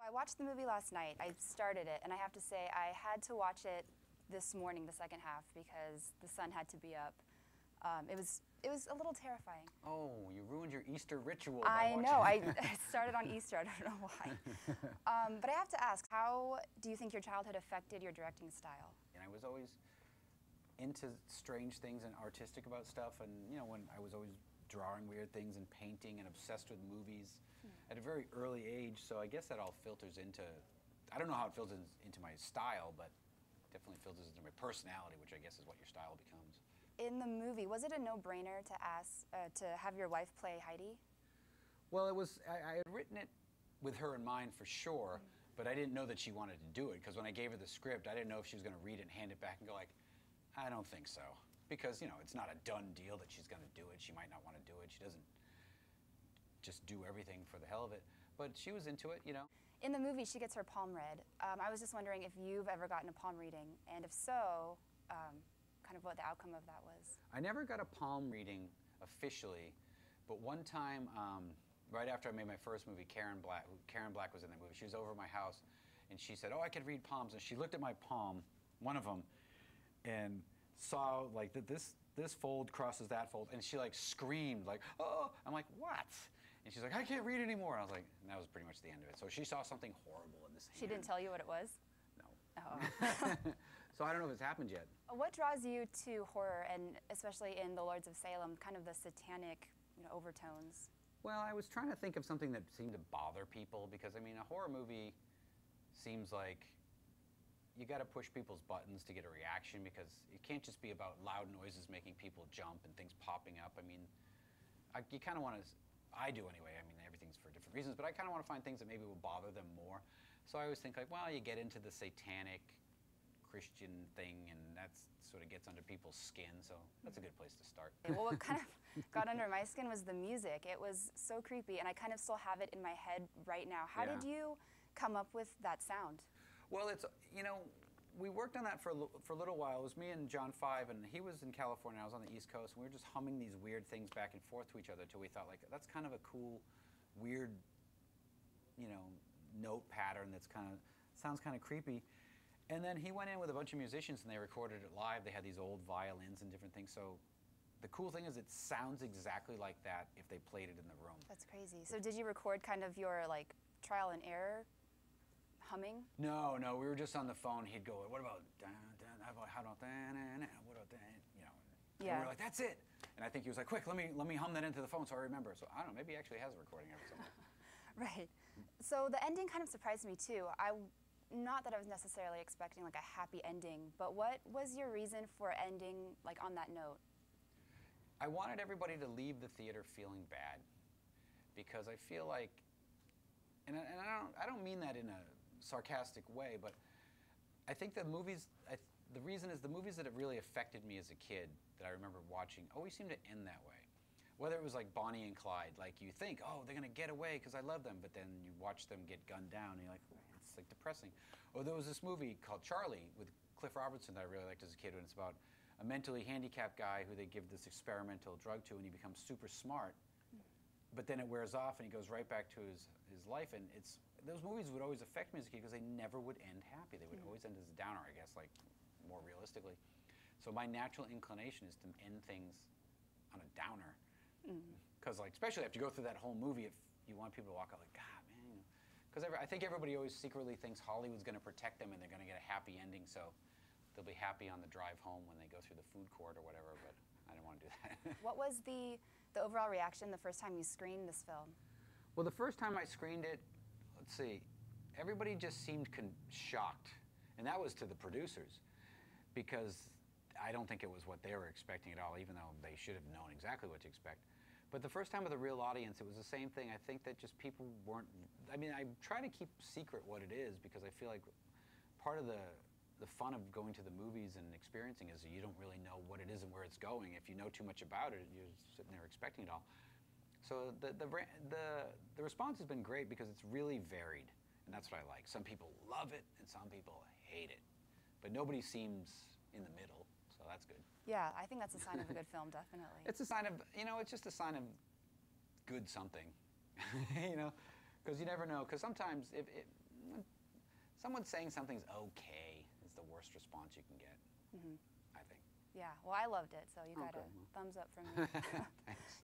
I watched the movie last night. I started it, and I have to say I had to watch it this morning, the second half, because the sun had to be up. It was a little terrifying. Oh, you ruined your Easter ritual I by watching know. it. I started on Easter. I don't know why. But I have to ask, how do you think your childhood affected your directing style? And I was always into strange things and artistic about stuff, and when I was always drawing weird things and painting and obsessed with movies at a very early age. So I guess that all filters into, I don't know how it filters into my style, but definitely filters into my personality, which I guess is what your style becomes. In the movie, was it a no-brainer to ask to have your wife play Heidi? Well, it was. I had written it with her in mind for sure, but I didn't know that she wanted to do it, because when I gave her the script, I didn't know if she was going to read it and hand it back and go like, I don't think so. Because, it's not a done deal that she's going to do it. She might not want to do it. She doesn't just do everything for the hell of it. But she was into it, In the movie, she gets her palm read. I was just wondering if you've ever gotten a palm reading, and if so, kind of what the outcome of that was. I never got a palm reading officially, but one time, right after I made my first movie, Karen Black was in that movie. She was over at my house, and she said, "Oh, I could read palms." And she looked at my palm, one of them, and saw like that this fold crosses that fold, and she like screamed like, "Oh!" I'm like, "What?" And she's like, "I can't read anymore." And I was like, and that was pretty much the end of it. So she saw something horrible in this hand. She didn't tell you what it was? No. Oh. So I don't know if it's happened yet. What draws you to horror, and especially in the Lords of Salem, kind of the satanic, overtones? Well, I was trying to think of something that seemed to bother people, because I mean, a horror movie seems like you got to push people's buttons to get a reaction, because it can't just be about loud noises making people jump and things popping up. I mean, you kind of want to, I do anyway, I mean, everything's for different reasons, but I kind of want to find things that maybe will bother them more. So I always think like, well, you get into the satanic Christian thing, and that sort of gets under people's skin, so that's a good place to start. Well, what kind of got under my skin was the music. It was so creepy, and I kind of still have it in my head right now. How did you come up with that sound? Well, it's, we worked on that for a little while. It was me and John Five, and he was in California, I was on the East Coast, and we were just humming these weird things back and forth to each other until we thought, like, that's kind of a cool, weird, note pattern that's sounds kind of creepy. And then he went in with a bunch of musicians, and they recorded it live. They had these old violins and different things. So the cool thing is it sounds exactly like that if they played it in the room. That's crazy. So did you record kind of your, like, trial and error humming? No, we were just on the phone. He'd go, what about, how about, what about that, And we were like, that's it. And I think he was like, quick, let me hum that into the phone so I remember. So I don't know, maybe he actually has a recording of it somewhere. Right. So the ending kind of surprised me too. Not that I was necessarily expecting like a happy ending, but what was your reason for ending like on that note? I wanted everybody to leave the theater feeling bad, because I feel like, and I don't mean that in a sarcastic way, but I think the movies, the reason is the movies that have really affected me as a kid that I remember watching always seem to end that way. Whether it was like Bonnie and Clyde, like you think, oh, they're gonna get away because I love them, but then you watch them get gunned down and you're like, it's like depressing. Or there was this movie called Charlie with Cliff Robertson that I really liked as a kid, and it's about a mentally handicapped guy who they give this experimental drug to, and he becomes super smart, but then it wears off and he goes right back to his life. And those movies would always affect me as a kid because they never would end happy. They would always end as a downer, I guess, like more realistically. So my natural inclination is to end things on a downer. Because like, especially after you go through that whole movie, if you want people to walk out like, God, man, because I think everybody always secretly thinks Hollywood's going to protect them and they're going to get a happy ending, so they'll be happy on the drive home when they go through the food court or whatever, but I didn't want to do that. What was the overall reaction the first time you screened this film? Well, the first time I screened it, let's see, everybody just seemed shocked, and that was to the producers, because I don't think it was what they were expecting at all, even though they should have known exactly what to expect. But the first time with a real audience, it was the same thing. I think that just people weren't, I mean, I try to keep secret what it is, because I feel like part of the fun of going to the movies and experiencing is that you don't really know what it is and where it's going. If you know too much about it, you're sitting there expecting it all. So the response has been great because it's really varied, and that's what I like. Some people love it, and some people hate it. But nobody seems in the middle. So that's good. Yeah, I think that's a sign of a good film, definitely. It's a sign of, it's just a sign of good something, because you never know. Because sometimes, someone saying something's okay is the worst response you can get, I think. Yeah, well, I loved it, so you got Okay. a thumbs up from me. Thanks.